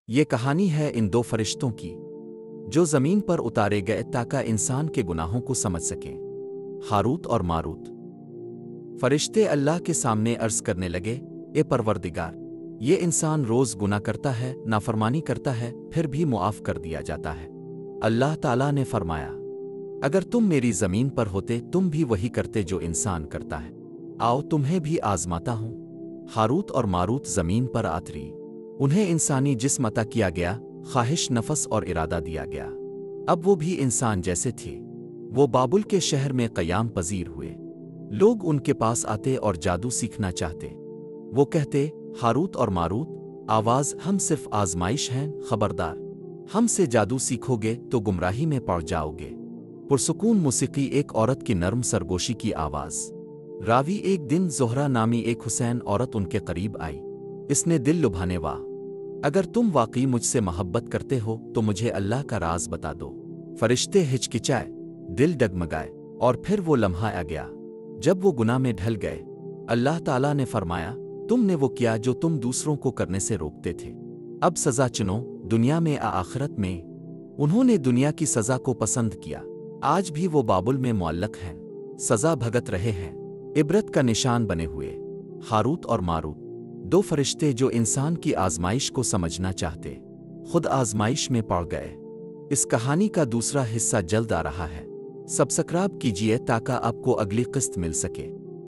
یہ کہانی ہے ان دو فرشتوں کی جو زمین پر اتارے گئے تاکہ انسان کے گناہوں کو سمجھ سکیں۔ ہاروت اور ماروت فرشتے اللہ کے سامنے عرض کرنے لگے، اے پروردگار، یہ انسان روز گناہ کرتا ہے، نافرمانی کرتا ہے، پھر بھی معاف کر دیا جاتا ہے۔ اللہ تعالیٰ نے فرمایا، اگر تم میری زمین پر ہوتے تم بھی وہی کرتے جو انسان کرتا ہے، آؤ تمہیں بھی آزماتا ہوں۔ ہاروت اور ماروت زمین پر اتری، انہیں انسانی جسم عطا کیا گیا، خواہش، نفس اور ارادہ دیا گیا۔ اب وہ بھی انسان جیسے تھے۔ وہ بابل کے شہر میں قیام پذیر ہوئے۔ لوگ ان کے پاس آتے اور جادو سیکھنا چاہتے۔ وہ کہتے، ہاروت اور ماروت، آواز ہم صرف آزمائش ہیں، خبردار، ہم سے جادو سیکھو گے تو گمراہی میں پڑ جاؤ گے۔ پرسکون موسیقی، ایک عورت کی نرم سرگوشی کی آواز۔ راوی، ایک دن زہرہ نامی ایک حسین عورت ان کے قریب آئی۔ اس نے دل لبھانے وا، اگر تم واقعی مجھ سے محبت کرتے ہو تو مجھے اللہ کا راز بتا دو۔ فرشتے ہچکچائے، دل ڈگمگائے، اور پھر وہ لمحہ آ گیا جب وہ گناہ میں ڈھل گئے۔ اللہ تعالیٰ نے فرمایا، تم نے وہ کیا جو تم دوسروں کو کرنے سے روکتے تھے، اب سزا چنو، دنیا میں آخرت میں۔ انہوں نے دنیا کی سزا کو پسند کیا، آج بھی وہ بابل میں معلق ہیں، سزا بھگت رہے ہیں، عبرت کا نشان بنے ہوئے۔ ہاروت اور ماروت، دو فرشتے جو انسان کی آزمائش کو سمجھنا چاہتے، خود آزمائش میں پڑ گئے۔ اس کہانی کا دوسرا حصہ جلد آ رہا ہے، سبسکرائب کیجیے تاکہ آپ کو اگلی قسط مل سکے۔